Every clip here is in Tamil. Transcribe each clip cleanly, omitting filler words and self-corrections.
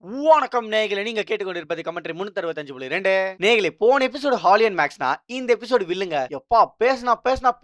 வணக்கம் நேயர்களே, நீங்க கேட்டுக்கொண்டிருப்பது கமெண்ட்ரி 365.2. நேயர்களே, போன எபிசோடு ஹாலி அண்ட் மேக்ஸ்னா இந்த எபிசோடு வில்லுங்க. எப்பா பேசினா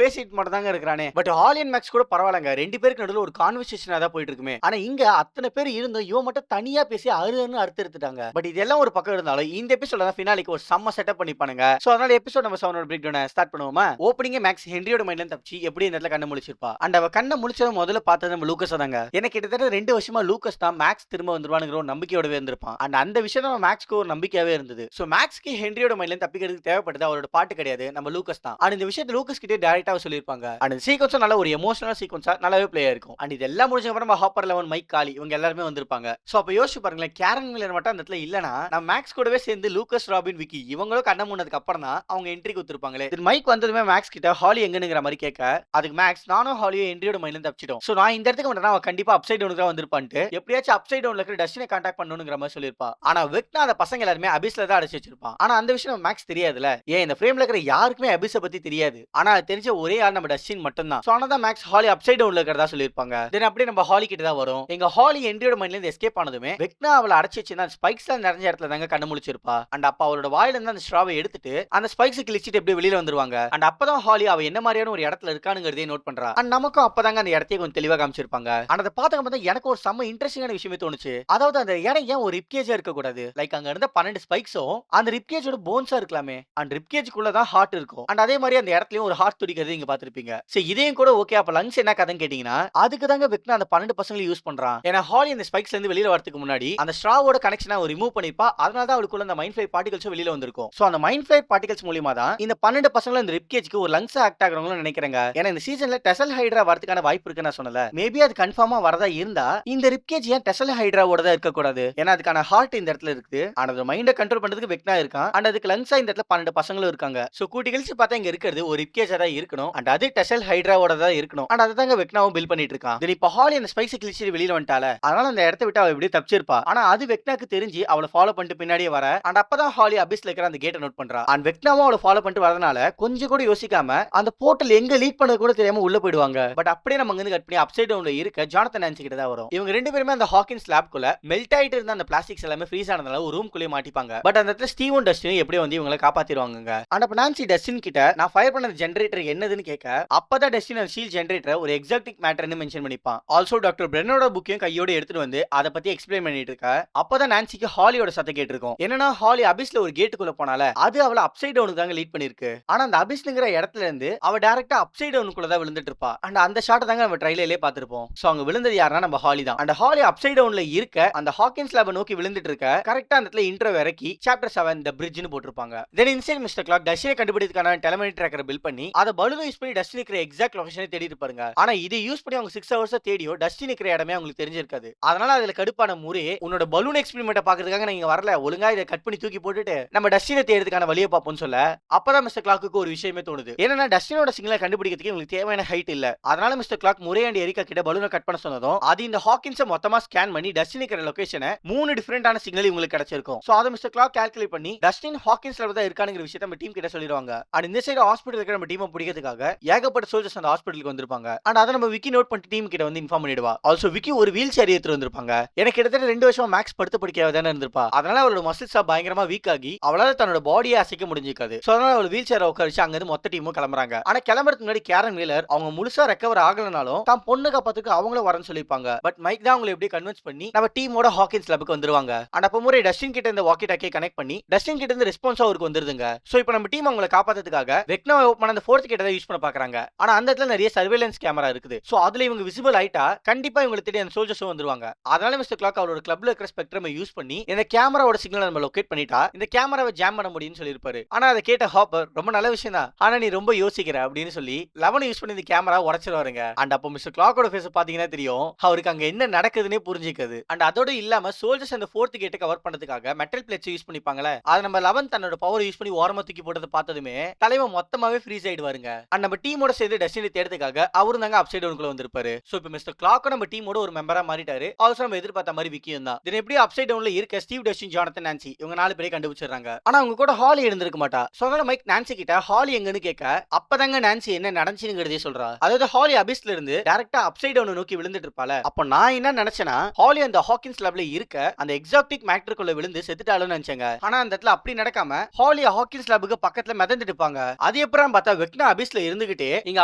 பேசிட்டு மட்டும் தாங்க இருக்கிறானே. பட் ஹாலி அண்ட் மேக்ஸ் கூட பரவாயில்லங்க, ரெண்டு பேருக்கு நடுவில் ஒரு கான்வர்சேஷனா தான் போயிட்டு இருக்குமே. ஆனா இங்க அத்தனை பேர் இருந்தும் இவன் மட்டும் தனியா பேசி அருன்னு அறுத்துட்டாங்க. பட் இதெல்லாம் ஒரு பக்கம் இருந்தாலும் இந்த எபிசோட தான் ஃபினாலிக்கு ஒரு செம்ம செட்டப் பண்ணி பண்ணுங்க. சோ அதனால எபிசோட் நம்ம 7 பிரேக் டவுன் ஸ்டார்ட் பண்ணுவோமா. ஓப்பனிங்கே மேக்ஸ் ஹென்ரியோட மைண்ட்ல இருந்து தப்பிச்சு எப்படி இந்த இடத்துல கண்ண முழிச்சிருப்பா. அண்ட் அவ கண்ண முழிச்சது முதல்ல பார்த்தது நம்ம லூக்கஸ் தாங்க. எனக்கு கிட்டத்தட்ட 2 வருஷமா லூக்கஸ் தான் மேக்ஸ் திரும்ப வந்துருவானுங்கிற ஒரு நம்பிக்கையோடவே இருந்திருப்பான். அண்ட் அந்த விஷயம் நம்ம மேக்ஸ்க்கு ஒரு நம்பிக்கையாவே இருந்தது. சோ மேக்ஸ்க்கு ஹென்ரியோட மைண்ட்ல தப்பிக்கிறதுக்கு தேவைப்பட்டது அவரோட பாட்டு கிடையாது, நம்ம லூக்கஸ் தான். அண்ட் இந்த விஷயத்தை லூக்கஸ் கிட்டே டைரக்டாவே சொல்லிருப்பாங்க. அண்ட் இந்த சீக்வன்ஸ் நல்ல ஒரு எமோஷனல் சீக்வன்ஸா நல்லாவே ப்ளே ஆயிருக்கும். அண்ட் இதெல்லாம் முடிஞ்ச அப்புறம் நம்ம ஹாப்பர் லெவன், மைக், காலி இவங்க எல்லாருமே வந்திருப்பாங்க. சோ அப்ப யோசிச்சு பாருங்களேன், கேரன் மில்லர் மட்டும் அந்த இடத்துல இல்லனா நம்ம மேக்ஸ் கூடவே சேர்ந்து லூக்கஸ், ராபின், விக்கி இவங்களும் கண்ண மூடினதுக்கு அப்புறம் தான் அவங்க என்ட்ரி கொடுத்திருப்பாங்களே. மைக் வந்ததுமே மேக்ஸ் கிட்ட ஹாலி எங்கனுங்கிற மாதிரி கேட்க, அதுக்கு மேக்ஸ் நானும் ஹாலியும் ஹென்ரியோட மைண்ட்ல தப்பிச்சிட்டோம். சோ நான் இந்த இடத்துக்கு வந்தா அவ கண்டிப்பா அப்சைட் டவுனுக்கு தான் வந்திருப்பான்ட்டு எப்படியாச்சும் அப்சைட் டவுன்ல இருக்கிற டஸ்டினை கான்டாக்ட் பண்ணணும்ங்கற மாதிரி சொல்லிருப்பா. ஆனா வெக்னா அந்த பசங்க எல்லாருமே அபிஸ்ல தான் அடைச்சு வச்சிருப்பான். ஆனா அந்த விஷயம் மேக்ஸ் தெரியாதுல. ஏன் இந்த ஃப்ரேம்ல இருக்கிற யாருக்குமே அபிஸ பத்தி தெரியாது. ஆனா அது தெரிஞ்ச ஒரே ஆள் நம்ம டஸ்டின் மட்டும் தான். சோ ஆனதா மேக்ஸ் ஹாலி அப்சைட் டவுன்ல இருக்கிறதா சொல்லிருப்பாங்க. தென் அப்படியே நம்ம ஹாலி கிட்ட தான் வரும். எங்க ஹாலி ஹென்ரியோட மைண்ட்ல இருந்து எஸ்கேப் ஆனதுமே வெக்னா அவளை அடைச்சு வச்சிருந்த அந்த ஸ்பைக்ஸ்ல நிறைஞ்ச இடத்துல தாங்க கண்ணு முழிச்சிருப்பா. அண்ட் அப்ப அவரோட வாயில இருந்து அந்த ஸ்ட்ராவை எடுத்துட்டு அந்த ஸ்பைக்ஸ் கிழிச்சிட்டு எப்படி வெளியில வந்துருவாங்க. அண்ட் அப்பதான் ஹாலி அவ என்ன மாதிரியான ஒரு இடத்துல இருக்கானுங்கிறதே நோட் பண்றா. அண்ட் நமக்கும் அப்பதாங்க அந்த இடத்தையே கொஞ்சம் தெளிவா காமிச்சிருப்பாங்க. ஆனா அதை பார்த்த எனக்கு ஒரு செம்ம இன்ட்ரெஸ்டிங்கான விஷயமே தோணுச்சு. அதாவது அந்த இடம் ஏன் ஒரு ரிப்கேஜா இருக்க கூடாது. லைக் அங்க இருந்த 12 ஸ்பைக்ஸும் அந்த ரிப்கேஜோட போன்ஸா இருக்கலாமே. அண்ட் ரிப்கேஜ்க்குள்ள தான் ஹார்ட் இருக்கும். அண்ட் அதே மாதிரி அந்த இடத்துலயும் ஒரு ஹார்ட் துடிக்கிறது நீங்க பாத்திருப்பீங்க. சோ இதையும் கூட ஓகே, அப்ப லங்ஸ் என்ன கதைன்னு கேட்டீங்கன்னா அதுக்கு தாங்க வெக்னா அந்த 12 பசங்களையும் யூஸ் பண்றான். ஏன்னா ஹாலி அந்த ஸ்பைக்ஸ்ல இருந்து வெளியில வரதுக்கு முன்னாடி அந்த ஸ்ட்ராவோட கனெக்ஷனை ரிமூவ் பண்ணிப்பா. அதனால தான் அவளுக்குள்ள அந்த மைண்ட் ஃபிளைட் பார்ட்டிகல்ஸ் வெளியில வந்திருக்கும். சோ அந்த மைண்ட் ஃபிளைட் பார்ட்டிகல்ஸ் மூலமா தான் இந்த 12 பசங்களும் இந்த ரிப்கேஜ்க்கு ஒரு லங்ஸ் ஆக்ட் ஆகுறவங்க நினைக்கிறேங்க. ஏன்னா இந்த சீசன்ல டெசல் ஹைட்ரா வரதுக்கான வாய்ப்பு இருக்குன்னு நான் சொன்னல. மேபி அது கன்ஃபார்மா வரதா இருந்தா இந்த ரிப்கேஜ் ஏன் டெசல் ஹைட்ராவோட தான் இருக்க கூடாது. ஏன்னா அதுக்கான ஹார்ட் இந்த இடத்துல இருக்கு. ஆனா மைண்ட கண்ட்ரோல் பண்றதுக்கு வெக்னா இருக்கான். அண்ட் அதுக்கு லங்ஸா இந்த இடத்துல 12 பசங்களும் இருக்காங்க. சோ கூட்டி கழிச்சு பார்த்தா இங்க இருக்கிறது ஒரு ரிப்கேஜா தான் இருக்கணும். அண்ட் அது டெசல் ஹைட்ராவோட தான் இருக்கணும். அண்ட் அததாங்க வெக்னாவும் பில் பண்ணிட்டு இருக்கான். தென் இப்ப ஹாலி அந்த ஸ்பைஸ் கிழிச்சு வெளியில வந்துட்டால, அதனால அந்த இடத்தை விட்டு அவ எப்படி தப்பிச்சிருப்பா. ஆனா அது வெக்னாக்கு தெரிஞ்சு அவளை ஃபாலோ பண்ணிட்டு பின்னாடியே வர. அண்ட் அப்பதான் ஹாலி அபிஸ்ல இருக்கிற அந்த கேட்டை நோட் பண்றா. அண்ட் வெக்னாவும் அவளை ஃபாலோ பண்ணிட்டு வரதுனால கொஞ்சம் கூட யோசிக்காம அந்த போர்ட்டல் எங்க லீட் பண்ணது கூட தெரியாம உள்ள போயிடுவாங்க. பட் அப்படியே நம்ம அங்க கட் பண்ணி அப்சைட் டவுன்ல இருக்க ஜானத்தன் நான்சி கிட்ட தான் வரும். இவங்க ரெண்டு பேருமே அந்த ஹாக்கின்ஸ் லேப்குள்ள மெல்ட் ஆயிட்டு இருந்த அந்த பிளாஸ்டிக்ஸ் எல்லாமே ஃப்ரீஸ் ஆனதால ஒரு ரூம் குள்ளே மாட்டிப்பாங்க. பட் அந்த இடத்துல ஸ்டீவன் டஸ்டின் எப்படி வந்து இவங்களை காப்பாத்திடுவாங்க. அண்ட் அப்ப நான்சி டஸ்டின் கிட்ட நான் ஃபயர் பண்ண ஜெனரேட்டர் என்னதுன்னு கேட்க, அப்பதான் டஸ்டின் அந்த ஷீல்ட் ஜெனரேட்டர் ஒரு எக்ஸாக்டிக் மேட்டர்னு மென்ஷன் பண்ணிப்பான். ஆல்சோ டாக்டர் பிரென்னோட புக்கையும் கையோட எடுத்துட்டு வந்து அதை பத்தி எக்ஸ்பிளைன் பண்ணிட்டு இருக்க, அப்பதான் நான்சிக்கு ஹாலியோட சத்தம் கேட்டிருக்கும். என்னன்னா ஹாலி அபிஸ்ல ஒரு கேட்டுக்குள்ள போனால அது அவளை அப்சைட் டவுனுக்கு தாங்க லீட் பண்ணிருக்கு. ஆனா அந்த அபிஸ்ங்கிற இடத்துல இருந்து அவ டைரக்டா அப்சைட் டவுனுக்குள்ள தான் விழுந்துட்டு இருப்பா. அண்ட் அந்த ஷாட் தாங்க நம்ம ட்ரைலர்லயே பார்த்திருப்போம். சோ அங்க விழுந்தது யாருன்னா நம்ம ஹாலி தான். அந்த ஹாலி அப்சைட் டவுன்ல இருக்க அந்த ஹாக்கின்ஸ் லேபை நோக்கி விழுந்துட்டு இருக்க கரெக்டா அந்த இடத்துல இன்ட்ரோ இறக்கி சாப்டர் 7 தி பிரிட்ஜ்னு போட்டுருப்பாங்க. தென் இன்சைட் மிஸ்டர் கிளாக் டஸ்டினை கண்டுபிடிக்கிறதுக்கான டெலிமெட்ரி ட்ராக்கரை பில்ட் பண்ணி அதை பலூன் யூஸ் பண்ணி டஸ்டின் இருக்கிற எக்ஸாக்ட் லொகேஷனை தேடி இருப்பாங்க. ஆனா இதை யூஸ் பண்ணி அவங்க 6 ஹவர்ஸ் தேடியோ டஸ்டின் இருக்கிற இடமே அவங்களுக்கு தெரிஞ்சிருக்காது. அதனால அதுல கடுப்பான முறை உன்னோட பலூன் எக்ஸ்பெரிமெண்ட் பாக்குறதுக்காக நீங்க வரல, ஒழுங்கா இதை கட் பண்ணி தூக்கி போட்டுட்டு நம்ம டஸ்டினை தேடுறதுக்கான வழியை பார்ப்போம்னு சொல்ல, அப்பதான் மிஸ்டர் கிளாக்கு ஒரு விஷயமே தோணுது. ஏன்னா டஸ்டினோட சிக்னலை கண்டுபிடிக்கிறதுக்கு உங்களுக்கு தேவையான ஹைட் இல்ல. அதனால மிஸ்டர் கிளாக் முறை அண்ட் எரிக்கா கிட்ட பலூனை கட் பண்ண சொன்னதும் அது இந்த ஹாக்கின்ஸை மொத்தமா ஸ்கேன் பண்ணி டஸ்டின் இருக்கிற லொகேஷனை 3 டிஃபரெண்டான சிக்னல் உங்களுக்கு கிடைச்சிருக்கும். சோ அதை மிஸ்டர் கிளாக் கால்குலேட் பண்ணி டஸ்டின் ஹாக்கின்ஸ்ல தான் இருக்கானுங்கிற விஷயத்தை நம்ம டீம் கிட்ட சொல்லிடுவாங்க. அண்ட் இந்த சைடு ஹாஸ்பிடல் இருக்கிற நம்ம டீமை பிடிக்கிறதுக்காக ஏகப்பட்ட சோல்ஜர்ஸ் அந்த ஹாஸ்பிடலுக்கு வந்திருப்பாங்க. அண்ட் அதை நம்ம விக்கி நோட் பண்ணிட்டு டீம் கிட்ட வந்து இன்ஃபார்ம் பண்ணிடுவா. ஆல்சோ விக்கி ஒரு வீல் சேர் எடுத்து வந்திருப்பாங்க. எனக்கு கிட்டத்தட்ட 2 வருஷமா மேக்ஸ் படுத்து படிக்காம தானே இருந்திருப்பா. அதனால அவளோட மசில்ஸா பயங்கரமா வீக் ஆகி அவளால தன்னோட பாடியை அசைக்க முடிஞ்சிருக்காது. சோ அதனால அவள் வீல் சேரை உட்காரிச்சு அங்க இருந்து மொத்த டீமும் கிளம்புறாங்க. ஆனா கிளம்புறதுக்கு முன்னாடி கேரன் வீலர் அவங்க முழுசா ரெக்கவர் ஆகலனாலும் தான் பொண்ணு காப்பாத்துக்கு அவங்களும் வரன்னு சொல்லிப்பாங்க. பட் மைக் தான் அவங்களை எப்படி கன்வின்ஸ் பண்ணி நம்ம டீமோட ஹாக்கின்ஸ் லேபுக்கு வந்துருவாங்க. அண்ட் அப்ப முறை டஸ்டின் கிட்ட இந்த வாக்கி டாக்கியை கனெக்ட் பண்ணி டஸ்டின் கிட்ட இருந்து ரெஸ்பான்ஸ் அவருக்கு வந்துருதுங்க. சோ இப்போ நம்ம டீம் அவங்களை காப்பாத்துறதுக்காக வெக்னா ஓபன் அந்த 4th கேட்டை யூஸ் பண்ண பாக்குறாங்க. ஆனா அந்த இடத்துல நிறைய சர்வேலன்ஸ் கேமரா இருக்குது. சோ அதுல இவங்க விசிபிள் ஆயிட்டா கண்டிப்பா இவங்களை தேடி அந்த சோல்ஜர்ஸும் வந்துருவாங்க. அதனால மிஸ்டர் கிளாக் அவரோட கிளப்ல இருக்கிற ஸ்பெக்ட்ரம் யூஸ் பண்ணி இந்த கேமராவோட சிக்னல் நம்ம லொகேட் பண்ணிட்டா இந்த கேமராவை ஜாம் பண்ண முடியும்னு சொல்லிருப்பாரு. ஆனா அதை கேட்ட ஹாப்பர் ரொம்ப நல்ல விஷயம் தான், ஆனா நீ ரொம்ப யோசிக்கிற அப்படின்னு சொல்லி 11 யூஸ் பண்ணி இந்த கேமரா உடைச்சிருவாருங்க. அண்ட் அப்போ மிஸ்டர் கிளாக்கோட ஃபேஸ் பாத்தீங்கன்னா தெரியும் அவருக்கு அங்க என்ன நடக்குதுன்னே புரிஞ்சிக்காது. அண்ட் அதோட இல்லாம சோல்ஜர்ஸ் அந்த 4th கேட்டை கவர் பண்றதுக்காக மெட்டல் பிளேட்ஸ் யூஸ் பண்ணிப்பாங்களே, அது நம்ம 11 தன்னோட பவர் யூஸ் பண்ணி ஓரமா தூக்கி போட்டதை பார்த்ததுமே தலைவன் மொத்தமாவே ஃப்ரீஸ் ஆயிடுவாருங்க. அண்ட் நம்ம டீமோட சேர்ந்து டெஸ்டினி தேடுறதுக்காக அவரும் தாங்க அப்சைட் டவுனுக்குள்ள வந்திருப்பாரு. சோ இப்போ மிஸ்டர் கிளாக் நம்ம டீமோட ஒரு மெம்பரா மாறிட்டாரு. ஆல்சோ நம்ம எதிர்பார்த்த மாதிரி விக்கியும் தான். தென் எப்படி அப்சைட் டவுன்ல இருக்க ஸ்டீவ் டஸ்டின் ஜானத்தன் நான்சி இவங்க 4 பேரை கண்டுபிடிச்சிடுறாங்க. ஆனா அவங்க கூட ஹாலி இருந்திருக்க மாட்டா. சோ அதனால மைக் நான்சி கிட்ட ஹாலி எங்கன்னு கேட்க அப்பதாங்க நான்சி என்ன நடந்துச்சுங்கிறதே சொல்றா. அதாவது ஹாலி அபிஸ்ல இருந்து டைரக்டா அப்சைட் டவுன் நோக்கி விழுந்துட்டு இருப்பால. அப்ப நான் என்ன நினைச்சேன்னா ஹாலி அந்த ஹாக்கின்ஸ் லேப்ல இருக்க இருக்க அந்த எக்ஸாக்டிக் மேட்டருக்குள்ள விழுந்து செத்துட்டாலும் நினைச்சாங்க. ஆனா அந்த இடத்துல அப்படி நடக்காம ஹாலி ஹாக்கின்ஸ் லேபுக்கு பக்கத்துல மிதந்துட்டு இருப்பாங்க. அது எப்பறம் பார்த்தா வெக்னா அபிஸ்ல இருந்துகிட்டே இங்க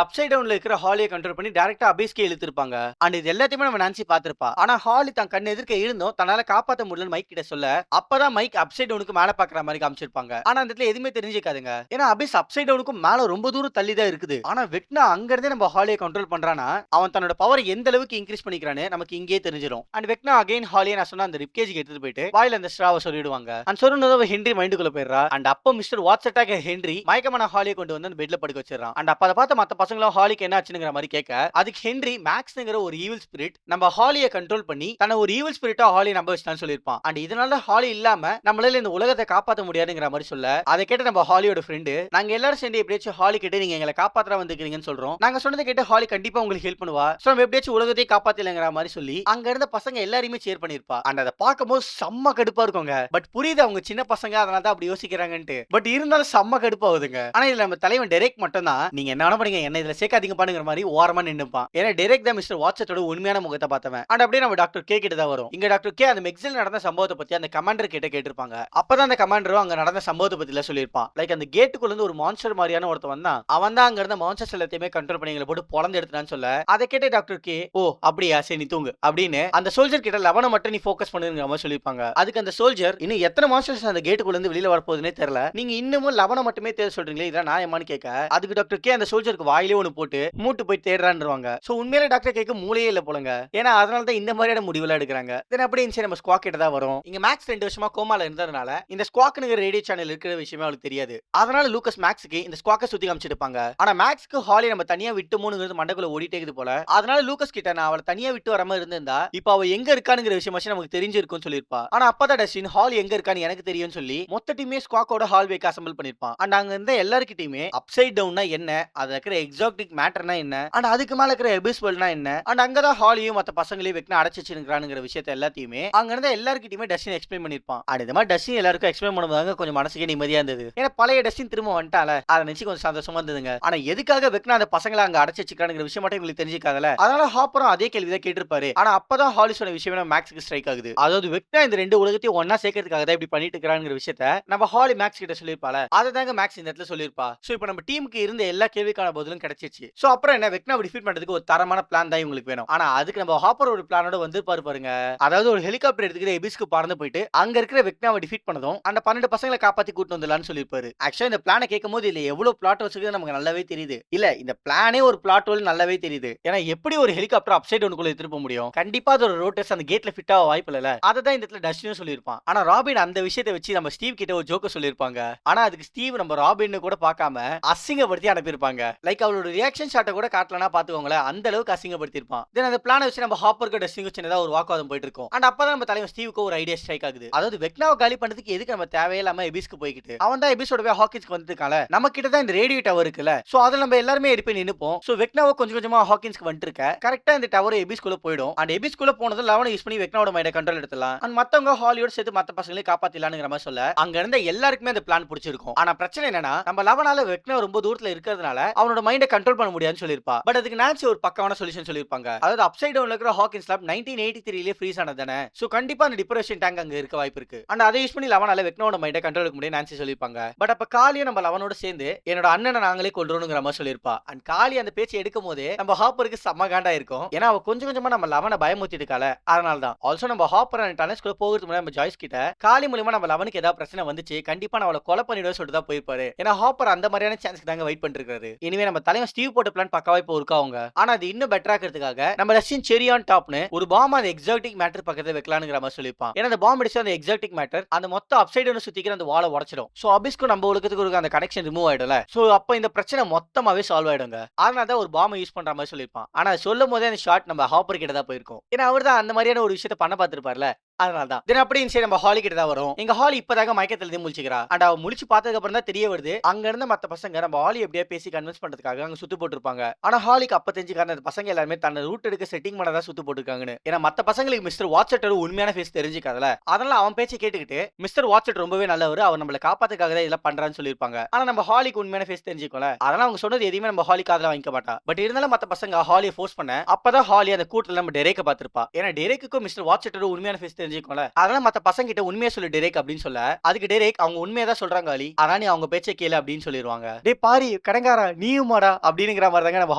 அப்சைட் டவுன்ல இருக்கிற ஹாலியை கண்ட்ரோல் பண்ணி டைரக்டா அபிஸ்க்கு இழுத்துருப்பாங்க. அண்ட் இது எல்லாத்தையுமே நம்ம நான்சி பாத்திருப்பா. ஆனா ஹாலி தான் கண் எதிர்க்க இருந்தும் தன்னால காப்பாத்த முடியல மைக் கிட்ட சொல்ல அப்பதான் மைக் அப்சைட் டவுனுக்கு மேல பாக்குற மாதிரி காமிச்சிருப்பாங்க. ஆனா அந்த இடத்துல எதுவுமே தெரிஞ்சுக்காதுங்க. ஏன்னா அபிஸ் அப்சைட் டவுனுக்கு மேல ரொம்ப தூரம் தள்ளி தான் இருக்குது. ஆனா வெக்னா அங்க இருந்தே நம்ம ஹாலியை கண்ட்ரோல் பண்றானா அவன் தன்னோட பவர் எந்த அளவுக்கு இன்க்ரீஸ் பண்ணிக்கிறானு நமக்கு இங்கே தெரிஞ்சிடும். அண்ட் வெக்னா அகைன் ஹாலியை நான் சொன்ன அந்த ரிப்கேஜுக்கு எடுத்துட்டு போயிட்டு வாயில அந்த ஸ்ட்ராவை சொல்லிடுவாங்க. அண்ட் சொன்னதும் ஹென்றி மைண்டுக்குள்ள போயிடுறா. அண்ட் அப்போ மிஸ்டர் வாட்ஸ் அட்டாக் ஹென்றி மயக்கமான ஹாலியை கொண்டு வந்து அந்த பெட்ல படுக்க வச்சிடறான். அண்ட் அப்ப அதை பார்த்த மத்த பசங்களும் ஹாலிக்கு என்ன ஆச்சுங்கிற மாதிரி கேட்க அதுக்கு ஹென்றி மேக்ஸ்ங்கிற ஒரு ஈவில் ஸ்பிரிட் நம்ம ஹாலியை கண்ட்ரோல் பண்ணி தன்னை ஒரு ஈவில் ஸ்பிரிட்டா ஹாலியை நம்ப வச்சுட்டான்னு சொல்லியிருப்பான். அண்ட் இதனால ஹாலி இல்லாம நம்மளால இந்த உலகத்தை காப்பாற்ற முடியாதுங்கிற மாதிரி சொல்ல அதை கேட்டு நம்ம ஹாலியோட ஃப்ரெண்டு நாங்க எல்லாரும் சேர்ந்து எப்படியாச்சும் ஹாலி கிட்ட நீங்க எங்களை காப்பாற்ற வந்துக்கிறீங்கன்னு சொல்றோம். நாங்க சொன்னதை கேட்டு ஹாலி கண்டிப்பா உங்களுக்கு ஹெல்ப் பண்ணுவா. சோ நம்ம எப்படியாச்சும் உலகத்தை காப்பாத்தலங்கிற மாதிரி சொல்லி அங்க இருந்த பசங்க எல்லாருமே சேர் பண்ணிருப்பா. அண்ட் அதை பார்க்கும்போது செம்ம கடுப்பா இருக்குங்க. பட் புரியுது அவங்க சின்ன பசங்க அதனால தான் அப்படி யோசிக்கிறாங்கன்ட்டு. பட் இருந்தாலும் செம்ம கடுப்பாகுதுங்க. ஆனா இதுல நம்ம தலைவன் டெரெக் மட்டும் தான் நீங்க என்ன பண்ணீங்க என்ன இதுல சேர்க்காதீங்க பண்ணுங்கிற மாதிரி ஓரமா நின்னுப்பான். ஏன்னா டெரெக் தான் மிஸ்டர் வாட்சட்டோட உண்மையான முகத்தை பார்த்தவன். அண்ட் அப்படியே நம்ம டாக்டர் கே கிட்ட தான் வரும். இங்க டாக்டர் கே அந்த மெக்ஸில் நடந்த சம்பவத்தை பத்தி அந்த கமாண்டர் கிட்ட கேட்டிருப்பாங்க. அப்பதான் அந்த கமாண்டரும் அங்க நடந்த சம்பவத்தை பத்தி எல்லாம் சொல்லியிருப்பான். லைக் அந்த கேட்டுக்குள்ள இருந்து ஒரு மான்ஸ்டர் மாதிரியான ஒருத்தன் வந்தான். அவன் தான் அங்க இருந்த மான்ஸ்டர்ஸ் எல்லாத்தையுமே கண்ட்ரோல் பண்ணி எங்களை போட்டு பொளந்து எடுத்துட்டான்னு சொல்ல அதை கேட்டு டாக்டர் கே ஓ அப்படியா சரி நீ தூங்கு அப்படின்னு அந்த சோல்ஜர் கிட்ட லெவனை மட்டும் நீ ஃபோக்கஸ் பண்ணுங்கிற மாதிரி சொல்லிருப்பாங்க. அதுக்கு அந்த சோல்ஜர் இன்னும் எத்தனை மான்ஸ்டர்ஸ் அந்த கேட்டுக்குள்ள இருந்து வெளியில வரப்போகுதுன்னே தெரியல, நீங்க இன்னமும் லெவனை மட்டுமே தேட சொல்றீங்களே இதான் நியாயமான்னு கேட்க அதுக்கு டாக்டர் கே அந்த சோல்ஜருக்கு வாயிலே ஒன்று போட்டு மூட்டு போய் தேடுறான்னுவாங்க. சோ உண்மையிலே டாக்டர் கேக்கு மூளையே இல்ல போலங்க. ஏன்னா அதனால தான் இந்த மாதிரியான முடிவுலாம் எடுக்கிறாங்க. தென் அப்படியே சரி நம்ம ஸ்குவாக் கிட்ட தான் வரும். இங்க மேக்ஸ் 2 வருஷமா கோமால இருந்ததுனால இந்த ஸ்குவாக்னுங்கிற ரேடியோ சேனல் இருக்கிற விஷயமே அவளுக்கு தெரியாது. அதனால லூக்கஸ் மேக்ஸ்க்கு இந்த ஸ்குவாக்கை சுத்தி காமிச்சிருப்பாங்க. ஆனா மேக்ஸ்க்கு ஹாலி நம்ம தனியா விட்டுமோனுங்கிறது மண்டக்குள்ள ஓடிட்டே இருக்குது போல. அதனால லூக்கஸ் கிட்ட நான் அவளை தனியா விட்டு வராம இருந்திருந்தா இப்ப அவ எங்க இருக்கானுங்கிற விஷயம் நமக்கு தெரிஞ்சிருக்கும்னு சொல்லிருப்பா. ஆனா அப்பதான் டஸ்டின் ஹால் எங்க இருக்கான்னு எனக்கு தெரியும்னு சொல்லி மொத்த டீமே ஸ்குவாக்கோட ஹால்வேக்கு அசெம்பிள் பண்ணிருப்பான். அண்ட் அங்க இருந்த எல்லார்கிட்டயுமே அப்சைட் டவுன்னா என்ன, அதுல இருக்கிற எக்ஸாக்டிக் மேட்டர்னா என்ன, அண்ட் அதுக்கு மேல இருக்கிற எபிஸ் வேர்ல்ட்னா என்ன, அண்ட் அங்கதான் ஹாலியும் மத்த பசங்களையும் வெக்னா அடைச்சு வச்சிருக்கானுங்கிற விஷயத்தை எல்லாத்தையுமே அங்க இருந்த எல்லார்கிட்டயுமே டஸ்டின் எக்ஸ்பிளைன் பண்ணிருப்பான். அண்ட் இந்த மாதிரி டஸ்டின் எல்லாருக்கும் எக்ஸ்பிளைன் பண்ணும்போது கொஞ்சம் மனசுக்கே நிம்மதியா இருந்தது. ஏன்னா பழைய டஸ்டின் திரும்ப வந்துட்டால அதை நினைச்சு கொஞ்சம் சந்தோஷமா இருந்ததுங்க. ஆனா எதுக்காக வெக்னா அந்த பசங்களை அங்க அடைச்சு வச்சிருக்கானுங்கிற விஷயம் மட்டும் உங்களுக்கு தெரிஞ்சுக்காதல. அதனால ஹாப்பரும் அதே கேள்விதான் கேட்டிருப்பாரு. ஆனா அப்பதான் ஹாலி சொன்ன விஷயம் மேக்ஸ்க்கு ஸ்ட்ரைக் ஆகுது. அதாவது வெக்னா இந்த ரெண்டு உலகத்தையும் ஒன்னா சேர்க்கிறதுக்காக தான் இப்படி பண்ணிட்டு இருக்காங்கிற விஷயத்தை நம்ம ஹாலி மேக்ஸ் கிட்ட சொல்லிருப்பால. அதை தாங்க மேக்ஸ் இந்த இடத்துல சொல்லிருப்பா. சோ இப்போ நம்ம டீமுக்கு இருந்த எல்லா கேள்விக்கான பதிலும் கிடைச்சிச்சு. சோ அப்புறம் என்ன வெக்னா டிஃபீட் பண்றதுக்கு ஒரு தரமான பிளான் தான் உங்களுக்கு வேணும். ஆனா அதுக்கு நம்ம ஹாப்பர் ஒரு பிளானோட வந்து பாருங்க. அதாவது ஒரு ஹெலிகாப்டர் எடுத்துக்கிட்டு எபிஸ்க்கு பறந்து போயிட்டு அங்க இருக்கிற வெக்னாவை டிஃபீட் பண்ணதும் அந்த 12 பசங்களை காப்பாத்தி கூட்டு வந்துடலாம்னு சொல்லிருப்பாரு. ஆக்சுவலா இந்த பிளானை கேட்கும் போது இல்ல எவ்வளவு பிளாட் வச்சிருக்கு நமக்கு நல்லாவே தெரியுது. இல்ல இந்த பிளானே ஒரு பிளாட் ஹோல் நல்லாவே தெரியுது. ஏன்னா எப்படி ஒரு ஹெலிகாப்டர் அப்சைட் டவுனுக்குள்ள திருப்ப முடியும்? கண்டிப்பா அது ஒரு ரோட்டர்ஸ் அந்த கேட்ல ஃபிட் ஆக வாய்ப்பு இல்ல. அதை தான் இந்த இடத்துல டஸ்டினும் சொல்லியிருப்பான். ஆனா ராபின் அந்த விஷயத்தை வச்சு நம்ம ஸ்டீவ் கிட்ட ஒரு ஜோக்க சொல்லியிருப்பாங்க. ஆனா அதுக்கு ஸ்டீவ் நம்ம ராபின் கூட பார்க்காம அசிங்கப்படுத்தி அனுப்பியிருப்பாங்க. லைக் அவளோட ரியாக்ஷன் ஷாட்டை கூட காட்டலனா பாத்துக்கோங்களேன், அந்த அளவுக்கு அசிங்கப்படுத்தி இருப்பான். தென் அந்த பிளானை வச்சு நம்ம ஹாப்பருக்கு டஸ்டினுக்கு சின்னதா ஒரு வாக்குவாதம் போயிட்டு இருக்கும். அண்ட் அப்பதான் நம்ம தலைவர் ஸ்டீவுக்கு ஒரு ஐடியா ஸ்ட்ரைக் ஆகுது. அதாவது வெக்னாவை காலி பண்றதுக்கு எதுக்கு நம்ம தேவையில்லாம எபிஸ்க்கு போய்கிட்டு அவன் தான் எபிஸோட ஹாக்கின்ஸ்க்கு வந்துருக்கால, நம்ம கிட்ட தான் இந்த ரேடியோ டவர் இருக்குல்ல, சோ அதுல நம்ம எல்லாருமே ஏறி போய் நின்னுப்போம். சோ வெக்னாவை கொஞ்சம் கொஞ்சமா ஹாக்கின்ஸ்க்கு வந்துட்டு இருக்க கரெக்டா இந்த டவர் எபிஸ்குள்ள போயிடும். அண்ட் எபிஸ்குள்ள போனது லெவனை யூஸ் பண்ணி வெக்னாவோட மைண்ட கண்ட்ரோல் எடுத்துலாம். அண்ட் மத்தவங்க ஹாலிவுட் சேர்த்து மத்த பசங்களையும் காப்பாத்திடலாம்ங்கிற மாதிரி சொல்ல அங்க இருந்த எல்லாருக்குமே அந்த பிளான் பிடிச்சிருக்கும். ஆனா பிரச்சனை என்னன்னா நம்ம லெவனால வெக்னா ரொம்ப தூரத்துல இருக்கிறதுனால அவனோட மைண்ட கண்ட்ரோல் பண்ண முடியாதுன்னு சொல்லிருப்பா. பட் அதுக்கு நான்சி ஒரு பக்கமான சொல்யூஷன் சொல்லிருப்பாங்க. அதாவது அப்சைட் டவுன்ல இருக்கிற ஹாக்கின்ஸ் லேப் 1983 ஃப்ரீஸ் ஆனதானே, சோ கண்டிப்பா அந்த டிப்ரெஷன் டேங்க் அங்க இருக்க வாய்ப்பு இருக்கு. அண்ட் அதை யூஸ் பண்ணி லெவனால வெக்னாவோட மைண்ட கண்ட்ரோல் பண்ண முடியும் நான்சி சொல்லிருப்பாங்க. பட் அப்ப காலியும் நம்ம லெவனோட சேர்ந்து என்னோட அண்ணனை நாங்களே கொல்றோம்ங்கிற மாதிரி சொல்லிருப்பா. அண்ட் காலி அந்த பேச்சு எடுக்கும் போது நம்ம ஹாப்பருக்கு செம்ம காண்டா இருக்கும். ஏன்னா அவ கொஞ்சம் கொஞ்சமா நம்ம லெவனை பயமுத்திட்டுக்கால. அதனால தான் ஆல்சோ நம்ம ஹாப்பர் அண்ட் டனஸ்குள்ள போகிறதுக்கு முன்னாடி நம்ம ஜாய்ஸ் கிட்ட காலி மூலமா நம்ம லெவனுக்கு ஏதாவது பிரச்சனை வந்துச்சு கண்டிப்பா நான் அவளை கொலை பண்ணிடுவேன் சொல்லிட்டு தான் போயிருப்பாரு. ஏன்னா ஹாப்பர் அந்த மாதிரியான சான்ஸ்க்கு தாங்க வெயிட் பண்ணிட்டு இருக்காரு. இனிமே நம்ம தலைவன் ஸ்டீவ் போட்ட பிளான் பக்காவா இப்போ இருக்கா அவங்க. ஆனா அது இன்னும் பெட்டரா இருக்கிறதுக்காக நம்ம ரஷ்யன் செரி ஆன் டாப்னு ஒரு பாம் அந்த எக்ஸாக்டிக் மேட்டர் பக்கத்துல வைக்கலாம்ங்கிற மாதிரி சொல்லிருப்பான். ஏன்னா அந்த பாம் அடிச்சு அந்த எக்ஸாக்டிக் மேட்டர் அந்த மொத்த அப்சைட் டவுன் சுத்திக்கிற அந்த வாலை உடைச்சிடும். சோ அபிஸ்க்கு நம்ம உலகத்துக்கு இருக்க அந்த கனெக்ஷன் ரிமூவ் ஆயிடும்ல. சோ அப்ப இந்த பிரச்சனை மொத்தமாவே சால்வ் ஆயிடுங்க. அதனால தான் ஒரு பாம் யூஸ் பண்ற மாதிரி சொல்லிருப்பான். ஆனா சொல்லும் போதே அந்த ஷாட் நம்ம ஹாப்பர் கிட்ட தான் போயிருக்கும். ஏன்னா அவர் தான் அந்த மாதிரியான ஒரு விஷயத்தை பண்ண பார்த்திருப்பார்ல. அதனாலதான் தென் அப்படியே சரி நம்ம ஹாலி கிட்ட தான் வரும். எங்க ஹாலி இப்பதாங்க மயக்கத்துல முழிச்சுக்கிறா. அண்ட் அவ முழிச்சு பார்த்ததுக்கு அப்புறம் தான் தெரிய வருது அங்க இருந்த மத்த பசங்க நம்ம ஹாலி எப்படியா பேசி கன்வின்ஸ் பண்றதுக்காக அங்க சுத்து போட்டுருப்பாங்க. ஆனா ஹாலிக்கு அப்ப தெரிஞ்சுக்கான அந்த பசங்க எல்லாருமே தன்னை ரூட் எடுக்க செட்டிங் பண்ணதான் சுத்து போட்டுருக்காங்கன்னு. ஏன்னா மத்த பசங்களுக்கு மிஸ்டர் வாட்சட்டர் உண்மையான ஃபேஸ் தெரிஞ்சுக்காதல. அதனால அவன் பேச்சு கேட்டுக்கிட்டு மிஸ்டர் வாட்சட் ரொம்பவே நல்லவர், அவர் நம்மள காப்பாத்துக்காக தான் இதெல்லாம் பண்றான்னு சொல்லிருப்பாங்க. ஆனா நம்ம ஹாலிக்கு உண்மையான ஃபேஸ் தெரிஞ்சுக்கோல. அதனால அவங்க சொன்னது எதையுமே நம்ம ஹாலி காதுல வாங்கிக்க மாட்டா. பட் இருந்தாலும் மத்த பசங்க ஹாலியை ஃபோர்ஸ் பண்ண அப்பதான் ஹாலி அந்த கூட்டத்துல நம்ம டெரேக்க பாத்திருப்பா. ஏன்னா டெரேக்குக்கும் மிஸ்டர் வாட்சட்டர் உண்மையான ஃபேஸ் தெரிஞ்சுக்கோல. அதனால மத்த பசங்க கிட்ட உண்மையை சொல்லு டெரேக் அப்படின்னு சொல்ல, அதுக்கு டெரேக் அவங்க உண்மையை தான் சொல்றாங்க அலி. ஆனா நீ அவங்க பேச்சை கேளு அப்படின்னு சொல்லிடுவாங்க. டேய் பாரி கடங்காரா நீயுமாடா அப்படிங்கிற மாதிரி தாங்க நம்ம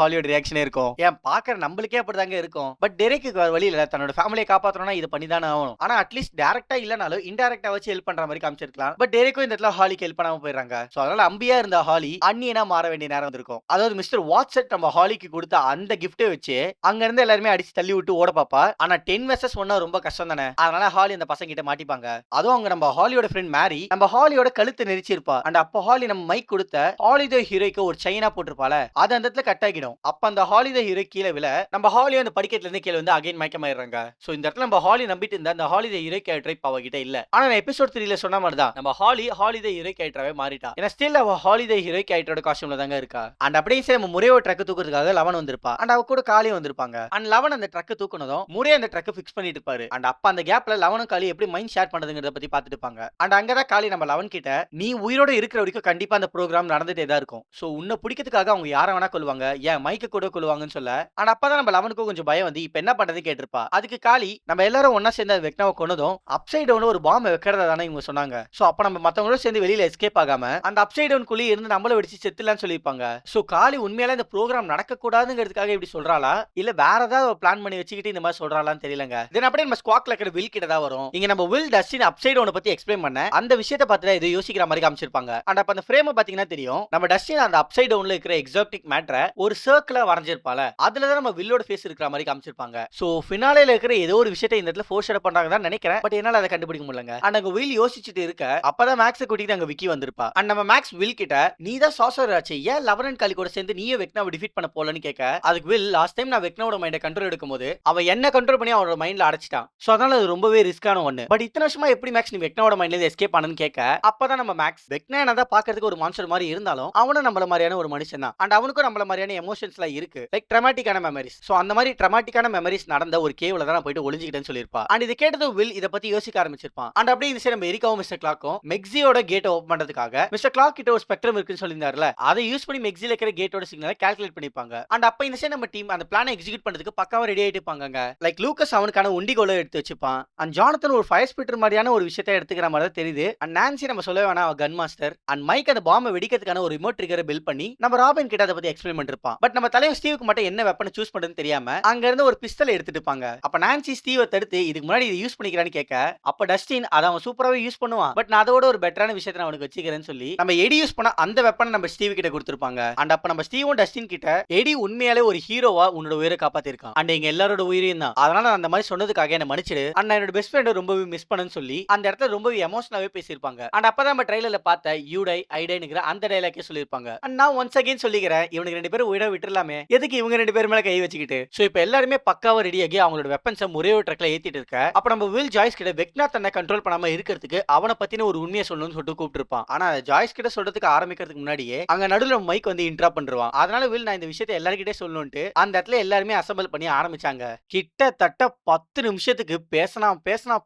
ஹாலிவுட் ரியாக்ஷனே இருக்கும். ஏன் பாக்குற நம்மளுக்கே அப்படிதாங்க இருக்கும். பட் டெரேக்கு வேற வழி இல்ல, தன்னோட ஃபேமிலியை காப்பாத்தணும்னா இதை பண்ணி தானே ஆகணும். ஆனா அட்லீஸ்ட் டைரக்டா இல்லனாலும் இன்டைரக்டா வச்சு ஹெல்ப் பண்ற மாதிரி காமிச்சிருக்கலாம். பட் டெரேக்கும் இந்த இடத்துல ஹாலிக்கு ஹெல்ப் பண்ணாம போயிடுறாங்க. சோ அதனால அம்பியா இருந்த ஹாலி அன்னியனா மாற வேண்டிய நேரம் வந்திருக்கும். அதாவது மிஸ்டர் வாட்சன் நம்ம ஹாலிக்கு கொடுத்த அந்த கிஃப்ட்டை வச்சு அங்க இருந்து எல்லாருமே அடிச்சு தள்ளி விட்டு ஓட பாப்பா. ஆனா 10 வெர்சஸ் 1 ரொம்ப கஷ்டம் தானே. அதனால ஹாலி அந்த பசங்க கிட்ட மாட்டிப்பாங்க. அதுவும் அங்க நம்ம ஹாலியோட ஃப்ரெண்ட் மேரி நம்ம ஹாலியோட கழுத்து நெரிச்சிருப்பா. அண்ட் அப்ப ஹாலி நம்ம மைக் கொடுத்த ஹாலி த ஹீரோக்கு ஒரு செயினா போட்டிருப்பால, அது அந்த இடத்துல கட் ஆகிடும். அப்ப அந்த ஹாலி த ஹீரோ கீழே விழ நம்ம ஹாலியோ அந்த படிக்கட்டுல இருந்து கீழே வந்து அகைன் மயக்கமாயிடுறாங்க. சோ இந்த இடத்துல நம்ம ஹாலி நம்பிட்டு இருந்த அந்த ஹாலி த ஹீரோ கேரக்டர் இப்ப அவகிட்ட இல்ல. ஆனா நான் எபிசோட் 3ல சொன்ன மாதிரி தான் நம்ம ஹாலி த ஹீரோ கேரக்டராவே மாறிட்டா. ஏன்னா ஸ்டில் அவ ஹாலி த ஹீரோ கேரக்டரோட காஸ்டியூம்ல தாங்க இருக்கா. அண்ட் அப்படியே சரி நம்ம முறையோ ட்ரக் தூக்குறதுக்காக லவன் வந்திருப்பா. அண்ட் அவ கூட காளி வந்திருப்பாங்க. அண்ட் லவன் அந்த ட்ரக் தூக்குனதும் முறை அந்த ட்ரக் ஃபிக்ஸ் பண்ணிட்டு இருப்பாரு. அண்ட் அப்ப அந்த கேப்ல லவனும் காளி எப்படி மைண்ட் ஷேர் பண்றதுங்கறத பத்தி பாத்துட்டு இருப்பாங்க. அண்ட் அங்கதான் காளி நம்ம லவன் கிட்ட நீ உயிரோட இருக்கிற வரைக்கும் கண்டிப்பா அந்த ப்ரோக்ராம் நடந்துட்டே தான் இருக்கும். சோ உன்னை பிடிக்கிறதுக்காக அவங்க யாரை வேணா கொல்லுவாங்க, ஏன் மைக்க கூட கொல்லுவாங்கன்னு சொல்ல. ஆனா அப்பதான் நம்ம லவனுக்கும் கொஞ்சம் பயம் வந்து இப்ப என்ன பண்றது கேட்டிருப்பா. அதுக்கு காளி நம்ம எல்லாரும் ஒன்னா சேர்ந்து வெக்னாவை கொன்னதும் அப்சைட் டவுன்ல ஒரு பாம்பை வைக்கிறதா தானே இவங்க சொன்னாங்க. சோ அப்ப நம்ம மத்தவங்களோட சேர்ந்து வெளியில எஸ்கேப் ஆகாம அந்த அப்சைட் டவுன் குள்ளே இருந்து நம்மள வெடிச்சு செத்துலான்னு சொல்லிருப்பாங்க. சோ காளி உண்மையில இந்த ப்ரோக்ராம் நடக்க கூடாதுங்கிறதுக்காக இப்படி சொல்றாளா இல்ல வேற ஏதாவது பிளான் பண்ணி வச்சுக்கிட்டு இந்த மாதிரி சொல்றாளான்னு தெரியலங்க. தென் அப்படியே நம்ம ஸ்குவாக்ல இருக்கிற வில் கிட்ட தான் வரும். இங்க நம்ம வில் டஸ்டின் அப்சைட் டவுனை பத்தி எக்ஸ்பிளைன் பண்ண அந்த விஷயத்தை பார்த்து தான் இது யோசிக்கிற மாதிரி காமிச்சிருப்பாங்க. அண்ட் அப்ப அந்த ஃப்ரேம் பாத்தீங்கன்னா தெரியும் நம்ம டஸ்டின் அந்த அப்சைட் டவுன்ல இருக்கிற எக்ஸாப்டிக் மேட்டரை ஒரு சர்க்கிளா வரைஞ்சிருப்பால, அதுல தான் நம்ம வில்லோட ஃபேஸ் இருக்கிற மாதிரி காமிச்சிருப்பாங்க. சோ ஃபினாலேல இருக்கிற ஏதோ ஒரு விஷயத்தை இந்த இடத்துல ஃபோர்ஷேட் பண்றாங்க தான் நினைக்கிறேன். பட் என்னால அதை கண்டுபிடிக்க முடியலங்க. அண்ட் அங்க வில் யோசிச்சுட்டு இருக்க அப்பதான் மேக்ஸ் கூட்டிட்டு அங்க விக்கி வந்திருப்பா. அண்ட் நம்ம மேக்ஸ் வில் கிட்ட நீ தான் சாசர் ஆச்சு, ஏன் லவன் அண்ட் காலி கூட சேர்ந்து நீயே வெக்னாவை டிஃபீட் பண்ண போலன்னு கேட்க, அதுக்கு வில் லாஸ்ட் டைம் நான் வெக்னாவோட மைண்டை கண்ட்ரோல் எடுக்கும்போது அவ என்ன கண்ட்ரோல் பண்ணி அவனோட மைண்ட்ல அடைச்சிட்டான். சோ அதனால அது ரொம்பவே ரிஸ்கான ஒண்ணு. பட் இத்தனை வருஷமா எப்படி மேக்ஸ் நீ வெக்னாவோட மைண்ட்ல இருந்து எஸ்கேப் பண்ணனு கேட்க, அப்பதான் நம்ம மேக்ஸ் வெக்னா என்னதான் பாக்குறதுக்கு ஒரு மான்ஸ்டர் மாதிரி இருந்தாலும் அவனும் நம்மள மாதிரியான ஒரு மனுஷன் தான். அண்ட் அவனுக்கும் நம்மள மாதிரியான எமோஷன்ஸ்லாம் இருக்கு, லைக் ட்ராமாட்டிக்கான மெமரிஸ். சோ அந்த மாதிரி ட்ராமாட்டிக்கான மெமரிஸ் நடந்த ஒரு கேவ்ல தான் நான் போயிட்டு ஒளிஞ்சிக்கிட்டேன்னு சொல்லிருப்பா. அண்ட் இது கேட்டது வில் இத பத்தி யோசிக்க ஆரம்பிச்சிருப்பான். அண்ட் அப்படியே இந்த சைடு நம்ம எரிக்காவும் மிஸ்டர் கிளாக்கும் மெக்ஸியோட கேட்டை ஓபன் பண்றதுக்காக மிஸ்டர் கிளாக் கிட்ட ஒரு ஸ்பெக்ட்ரம் இருக்குன்னு சொல்லியிருந்தாருல, அதை யூஸ் பண்ணி மெக்ஸில இருக்கிற கேட்டோட சிக்னலை கால்குலேட் பண்ணிப்பாங்க. அண்ட் அப்ப இந்த சைடு நம்ம டீம் அந்த பிளானை எக்ஸிக்யூட் பண்றதுக்கு பக்காவா ரெடி ஆயிட்டு இருப்பாங்க. லைக் லூக்கஸ் அவனுக்கான உண்டிகோலை எடுத்து வச்சுப்பான். அண்ட் ஜானத்தன் ஒரு ஃபயர் ஸ்பிட்டர் மாதிரியான ஒரு விஷயத்தை எடுத்துக்கிற மாதிரி தான் தெரியுது. அண்ட் நான்சி நம்ம சொல்ல வேணா கன் மாஸ்டர். அண்ட் மைக் அந்த பாம்பை வெடிக்கிறதுக்கான ஒரு ரிமோட் ட்ரிகரை பில்ட் பண்ணி நம்ம ராபின் கிட்ட அதை பத்தி எக்ஸ்பிளைன் பண்ணிருப்பான். பட் நம்ம தலைவன் ஸ்டீவுக்கு மட்டும் என்ன வெப்பனை சூஸ் பண்றதுன்னு தெரியாம அங்க இருந்து ஒரு பிஸ்டல் எடுத்துட்டு இருப்பாங்க. அப்ப நான்சி ஸ்டீவை தடுத்து இதுக்கு முன்னாடி இதை யூஸ் பண்ணிக்கிறான்னு கேட்க, அப்ப டஸ்டின் அதை அவன் சூப்பராவே யூஸ் பண்ணுவான், பட் நான் அதோட ஒரு பெட்டரான விஷயத்தை நான் அவனுக்கு வச்சுக்கிறேன்னு சொல்லி நம்ம எடி யூஸ் பண்ண அந்த வெப்பனை நம்ம ஸ்டீவ் கிட்ட கொடுத்திருப்பாங்க. அண்ட் அப்ப நம்ம ஸ்டீவும் டஸ்டின் கிட்ட எடி உண்மையாலே ஒரு ஹீரோவா உன்னோட உயிரை காப்பாத்திருக்கான், அண்ட் எங்க எல்லாரோட உயிரையும் தான், அதனால அந்த மாதிரி சொன்னதுக்காக என்ன மன்னிச்சிடு, அண்ட் என்னோட பெஸ்ட் ஃப்ரெண்ட் ரொம்பவே மிஸ் பண்ணன்னு சொல்லி அந்த இடத்துல ரொம்பவே எமோஷனலாவே பேசியிருப்பாங்க. அண்ட் அப்பதான் நம்ம ட்ரைலர்ல பார்த்த யூடை ஐடைங்கிற அந்த டைலாக்கே சொல்லியிருப்பாங்க. அண்ட் நான் ஒன்ஸ் அகைன் சொல்லிக்கிறேன், இவனுக்கு 2 பேரும் உயிரை விட்டுறலாமே, எதுக்கு இவங்க 2 பேர் மேல கை வச்சுக்கிட்டு. சோ இப்போ எல்லாருமே பக்காவா ரெடியாகி அவங்களோட வெப்பன்ஸை முறையோ ட்ரக்ல ஏத்திட்டு இருக்க, அப்ப நம்ம வில் ஜாய்ஸ் கிட்ட வெக்னா தன்னை கண்ட்ரோல் பண்ணாம இருக்கிறதுக்கு அவனை பத்தின ஒரு உண்மையை சொல்லணும்னு சொல்லிட்டு கூப்பிட்டுருப்பான். ஆனா ஜாய்ஸ் கிட்ட சொல்றதுக்கு ஆரம்பிக்கிறதுக்கு முன்னாடியே அங்க நடுவுல மைக் வந்து இன்ட்ராப் பண்ணிடுவான். அதனால வில் நான் இந்த விஷயத்தை எல்லார்கிட்டே சொல்லணும்ட்டு அந்த இடத்துல எல்லாருமே அசம்பிள் பண்ணி ஆரம்பிச்சாங்க. கிட்டத்தட்ட 10 நிமிஷத்துக்கு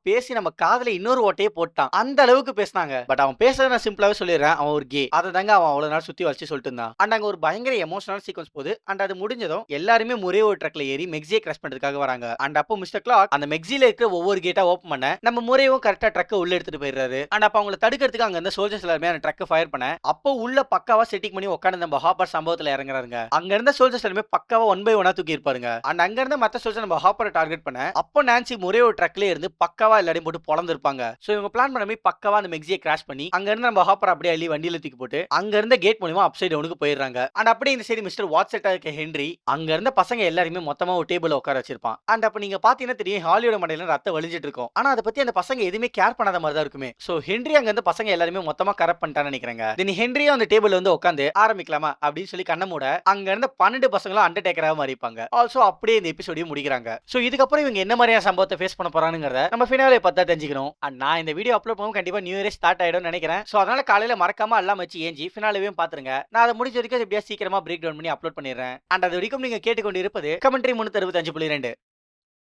பேசி நம்ம காதுல இன்னொரு ஓட்டையே போட்டான். அந்த அளவுக்கு பேசினாங்க. பட் அவன் பேசுறத நான் சிம்பிளாவே சொல்லிடுறேன், அவன் ஒரு கே. அதை தாங்க அவன் அவ்வளவு நாள் சுத்தி வச்சு சொல்லிட்டு இருந்தான். அண்ட் அங்க ஒரு பயங்கர எமோஷனல் சீக்வன்ஸ் போகுது. அண்ட் அது முடிஞ்சதும் எல்லாருமே முறையோ ட்ரக்ல ஏறி மெக்ஸியை கிராஷ் பண்றதுக்காக வராங்க. அண்ட் அப்போ மிஸ்டர் கிளாக் அந்த மெக்ஸில இருக்கிற ஒவ்வொரு கேட்டா ஓபன் பண்ண நம்ம முறையும் கரெக்டா ட்ரக்கை உள்ள எடுத்துட்டு போயிடுறாரு. அண்ட் அப்ப அவங்களை தடுக்கிறதுக்கு அங்க இருந்த சோல்ஜர்ஸ் எல்லாருமே அந்த ட்ரக்கை ஃபயர் பண்ண அப்போ உள்ள பக்காவா செட்டிங் பண்ணி உட்காந்து நம்ம ஹாப்பர் சம்பவத்துல இறங்குறாங்க. அங்க இருந்த சோல்ஜர்ஸ் எல்லாமே பக்காவா 1 by 1 தூக்கி இருப்பாருங்க. அண்ட் அங்க இருந்த மத்த சோல்ஜர் நம்ம ஹாப்பரை டார்கெட் பண்ண அப்போ நான்சி முறையோ ட்ரக்ல இருந்து பக்காவா எல்லாரையும் போட்டு பொளந்திருப்பாங்க. சோ இவங்க பிளான் பண்ணி பக்காவா அந்த மெக்ஸியை கிராஷ் பண்ணி அங்க இருந்து நம்ம ஹாப்பர் அப்படியே அள்ளி வண்டியில தூக்கி போட்டு அங்க இருந்த கேட் மூலமா அப்சைட் டவுனுக்கு போயிடுறாங்க. அண்ட் அப்படியே இந்த சைடு மிஸ்டர் வாட்செட்டா இருக்க ஹென்றி அங்க இருந்த பசங்க எல்லாருமே மொத்தமா ஒரு டேபிள்ல உட்கார வச்சிருப்பான். அண்ட் அப்ப நீங்க பாத்தீங்கன்னா தெரியும் ஹாலியோட மண்டையில ரத்தம் வழிஞ்சிட்டு இருக்கும். ஆனா அதை பத்தி அந்த பசங்க எதுவுமே கேர் பண்ணாத மாதிரி தான் இருக்குமே. சோ ஹென்றி அங்க இருந்து பசங்க எல்லாருமே மொத்தமா கரெக்ட் பண்ணிட்டான்னு நினைக்கிறாங்க. தென் ஹென்ரியும் அந்த டேபிள்ல வந்து உட்காந்து ஆரம்பிக்கலாமா அப்படின்னு சொல்லி கண்ண மூட அங்க இருந்த 12 பசங்களும் அண்டர்டேக்கரா மாறிப்பாங்க. ஆல்சோ அப்படியே இந்த எபிசோடையும் முடிக்கிறாங்க. சோ இதுக்கப்புறம் இவங்க என்ன மாதிரியான சம்பவத்தை ஃபேஸ் பண்ண போறானுங்கிறத நம்ம ஃபினாலே பார்த்தா தெரிஞ்சுக்கணும். அண்ட் நான் இந்த வீடியோ அப்லோட் பண்ணும்போது கண்டிப்பா நியூ இயர் ஸ்டார்ட் ஆயிடும் நினைக்கிறேன். சோ அதனால காலையில மறக்காம எல்லாம் வச்சு ஏஞ்சி ஃபினாலேவையும் பாத்துருங்க. நான் அதை முடிஞ்ச வரைக்கும் எப்படியா சீக்கிரமா பிரேக் டவுன் பண்ணி அப்லோட் பண்ணிடுறேன். அண்ட் அது வரைக்கும் நீங்க கேட்டுக்கொண்டு இருப்பது கமெண்ட்ரி 365.2.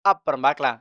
அப்புறம் பார்க்கலாம்.